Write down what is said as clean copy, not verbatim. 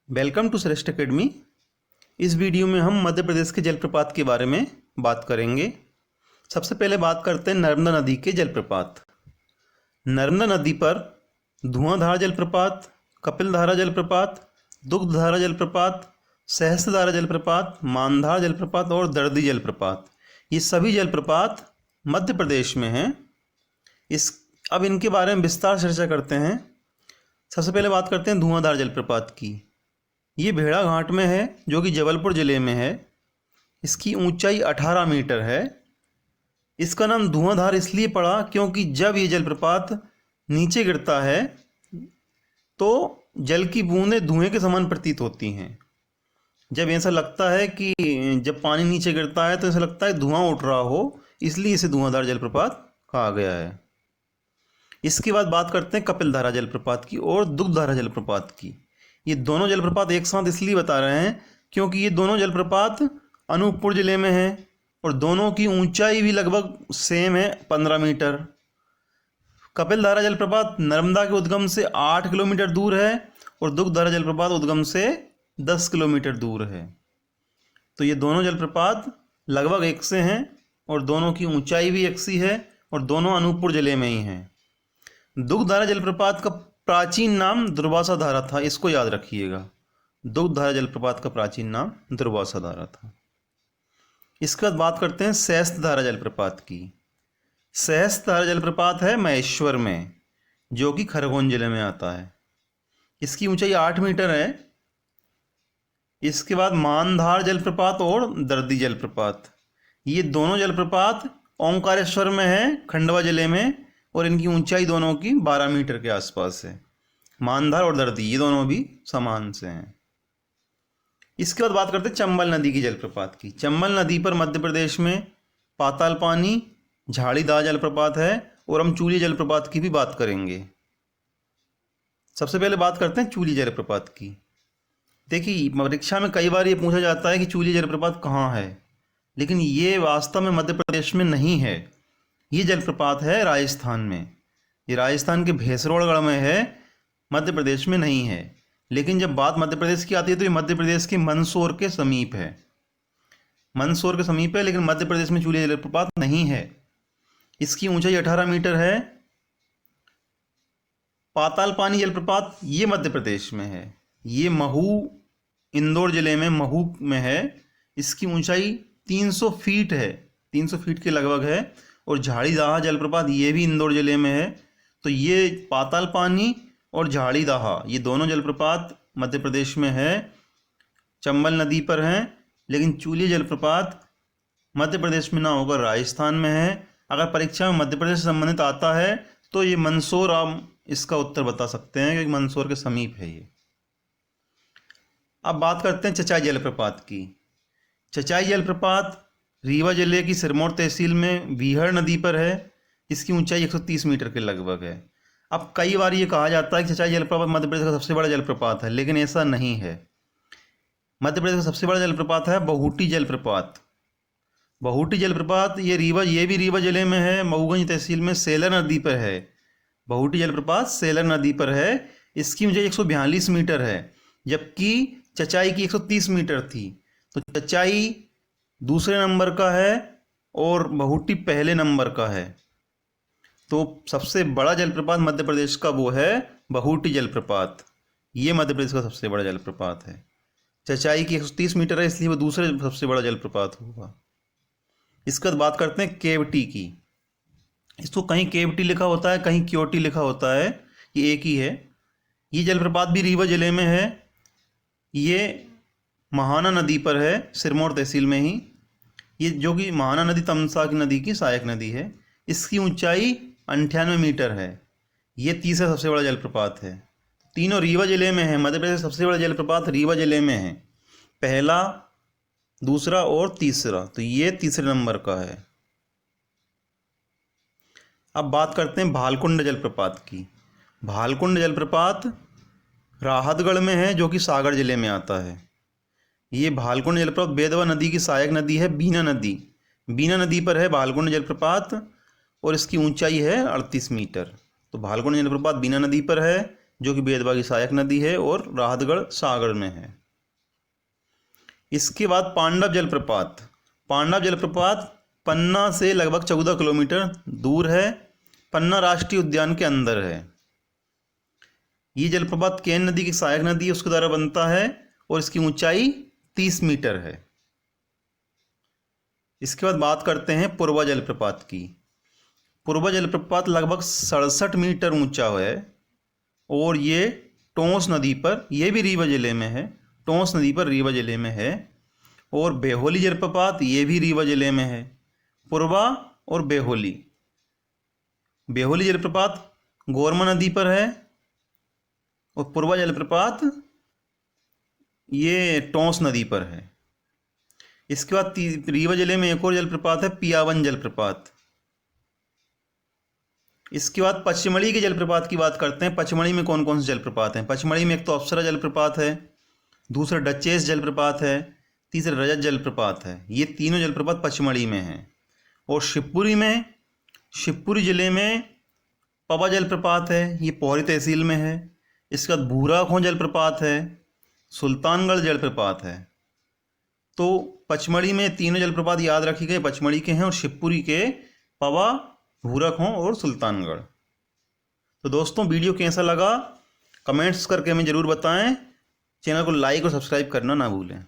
Welcome to श्रेष्ठ academy. इस video में हम मध्य प्रदेश के जलप्रपात के बारे में बात करेंगे। सबसे पहले बात करते हैं नर्मदा नदी के जलप्रपात। नर्मदा नदी पर धुआंधार जलप्रपात, कपिलधारा जलप्रपात, दुग्धधारा जलप्रपात, सहस्त्रधारा जलप्रपात, मानधार जलप्रपात और दर्दी जलप्रपात, ये सभी जलप्रपात मध्य प्रदेश में हैं। अब इनके बारे में विस्तार चर्चा करते हैं। सबसे पहले बात करते हैं धुआंधार जलप्रपात की। ये भेड़ा घाट में है जो कि जबलपुर ज़िले में है। इसकी ऊंचाई 18 मीटर है। इसका नाम धुआंधार इसलिए पड़ा क्योंकि जब ये जलप्रपात नीचे गिरता है तो जल की बूंदें धुएं के समान प्रतीत होती हैं। जब ऐसा लगता है कि जब पानी नीचे गिरता है तो ऐसा लगता है धुआं उठ रहा हो, इसलिए इसे धुआंधार जलप्रपात कहा गया है। इसके बाद बात करते हैं कपिलधारा जलप्रपात की और दुग्धधारा जलप्रपात की। ये दोनों जलप्रपात एक साथ इसलिए बता रहे हैं क्योंकि ये दोनों जलप्रपात अनूपपुर ज़िले में हैं और दोनों की ऊंचाई भी लगभग सेम है, 15 मीटर। कपिलधारा जलप्रपात नर्मदा के उद्गम से 8 किलोमीटर दूर है और दुग्धधारा जलप्रपात उद्गम से 10 किलोमीटर दूर है। तो ये दोनों जलप्रपात लगभग एक से हैं और दोनों की ऊंचाई भी एक सी है और दोनों अनूपपुर ज़िले में ही हैं। दुग्धधारा जलप्रपात का प्राचीन नाम दुर्वासा धारा था, इसको याद रखिएगा। दुग्धधारा जलप्रपात का प्राचीन नाम दुर्वासा धारा था। इसके बाद बात करते हैं सहस्त्रधारा जलप्रपात की। सहस्त्रधारा जलप्रपात है महेश्वर में, जो कि खरगोन जिले में आता है। इसकी ऊंचाई 8 मीटर है। इसके बाद मानधार जलप्रपात और दर्दी जलप्रपात, ये दोनों जलप्रपात ओंकारेश्वर में है, खंडवा जिले में, और इनकी ऊंचाई दोनों की 12 मीटर के आसपास है। मानधार और दर्दी ये दोनों भी समान से हैं। इसके बाद बात करते हैं चंबल नदी की जलप्रपात की। चंबल नदी पर मध्य प्रदेश में पाताल पानी, झाड़ीदार जलप्रपात है और हम चूली जलप्रपात की भी बात करेंगे। सबसे पहले बात करते हैं चूली जलप्रपात की। देखिए, परीक्षा में कई बार ये पूछा जाता है कि चूली जलप्रपात कहाँ है, लेकिन ये वास्तव में मध्य प्रदेश में नहीं है। ये जलप्रपात है राजस्थान में। ये राजस्थान के भैंसरोड़गढ़ में है, मध्य प्रदेश में नहीं है। लेकिन जब बात मध्य प्रदेश की आती है तो ये मध्य प्रदेश के मंदसौर के समीप है। मंदसौर के समीप है, लेकिन मध्य प्रदेश में चूली जलप्रपात नहीं है। इसकी ऊंचाई 18 मीटर है। पाताल पानी जलप्रपात ये मध्य प्रदेश में है। ये महू, इंदौर जिले में महू में है। इसकी ऊंचाई 300 फीट है, 300 फीट के लगभग है। और झाड़ीदाह जलप्रपात ये भी इंदौर जिले में है। तो ये पाताल पानी और झाड़ीदाह ये दोनों जलप्रपात मध्य प्रदेश में है, चंबल नदी पर हैं। लेकिन चूली जलप्रपात मध्य प्रदेश में ना होकर राजस्थान में है। अगर परीक्षा में मध्य प्रदेश से संबंधित आता है तो ये मंदसौर, आप इसका उत्तर बता सकते हैं क्योंकि मंदसौर के समीप है ये। अब बात करते हैं चचाई जलप्रपात की। चचाई जलप्रपात रीवा जिले की सिरमौर तहसील में वीहड़ नदी पर है। इसकी ऊंचाई 130 मीटर के लगभग है। अब कई बार ये कहा जाता है कि चचाई जलप्रपात मध्य प्रदेश का सबसे बड़ा जलप्रपात है, लेकिन ऐसा नहीं है। मध्य प्रदेश का सबसे बड़ा जलप्रपात है बहुटी जलप्रपात। बहुटी जलप्रपात ये भी रीवा जिले में है, मऊगंज तहसील में सेलर नदी पर है। बहुटी जलप्रपात सेलर नदी पर है। इसकी ऊंचाई 142 मीटर है, जबकि चचाई की 130 मीटर थी। तो चचाई दूसरे नंबर का है और बहुटी पहले नंबर का है। तो सबसे बड़ा जलप्रपात मध्य प्रदेश का वो है बहुटी जलप्रपात। ये मध्य प्रदेश का सबसे बड़ा जलप्रपात है। चचाई की 130 मीटर है, इसलिए वो दूसरे सबसे बड़ा जलप्रपात होगा। इसके बाद बात करते हैं केवटी की। इसको कहीं केवटी लिखा होता है, कहीं क्योटी लिखा होता है, ये एक ही है। ये जलप्रपात भी रीवा जिले में है। ये महाना नदी पर है, सिरमौर तहसील में ही। ये जो कि महाना नदी तमसा की नदी की सहायक नदी है। इसकी ऊंचाई 98 मीटर है। ये तीसरा सबसे बड़ा जलप्रपात है। तीनों रीवा जिले में है। मध्य प्रदेश सबसे बड़ा जलप्रपात रीवा जिले में है, पहला, दूसरा और तीसरा। तो ये तीसरे नंबर का है। अब बात करते हैं भालकुंड जलप्रपात की। भालकुंड जलप्रपात राहतगढ़ में है, जो कि सागर जिले में आता है। ये भालकुंड जलप्रपात बेतवा नदी की सहायक नदी है, बीना नदी। बीना नदी पर है भालकुंड जलप्रपात और इसकी ऊंचाई है 38 मीटर। तो भालकुंड जलप्रपात बीना नदी पर है, जो कि बेतवा की सहायक नदी है और राहतगढ़ सागर में है। इसके बाद पांडव जलप्रपात। पांडव जलप्रपात पन्ना से लगभग 14 किलोमीटर दूर है, पन्ना राष्ट्रीय उद्यान के अंदर है। ये जलप्रपात केन नदी की सहायक नदी है, उसके द्वारा बनता है और इसकी ऊंचाई 30 मीटर है। इसके बाद बात करते हैं पूर्वा जलप्रपात की। पूर्वा जलप्रपात लगभग 67 मीटर ऊंचा है और ये टोंस नदी पर, यह भी रीवा जिले में है, टोंस नदी पर रीवा जिले में है। और बेहोली जलप्रपात ये भी रीवा जिले में है। पूर्वा और बेहोली, बेहोली जलप्रपात गोरमा नदी पर है और पूर्वा जलप्रपात ये टोंस नदी पर है। इसके बाद रीवा जिले में एक और जलप्रपात है, पियावन जलप्रपात। इसके बाद पचमढ़ी के जलप्रपात की बात करते हैं। पचमढ़ी में कौन कौन से जलप्रपात हैं? पचमढ़ी में एक तो अप्सरा जलप्रपात है, दूसरा डचेस जलप्रपात है, तीसरा रजत जलप्रपात है। ये तीनों जलप्रपात पचमढ़ी में हैं। और शिवपुरी में, शिवपुरी जिले में पवा जलप्रपात है, ये पौरी तहसील में है। इसके बाद भूराखों जलप्रपात है, सुल्तानगढ़ जलप्रपात है। तो पचमढ़ी में तीनों जलप्रपात याद रखी गए, पचमढ़ी के हैं, और शिवपुरी के पवा, भूराखों और सुल्तानगढ़। तो दोस्तों वीडियो कैसा लगा कमेंट्स करके हमें ज़रूर बताएं। चैनल को लाइक और सब्सक्राइब करना ना भूलें।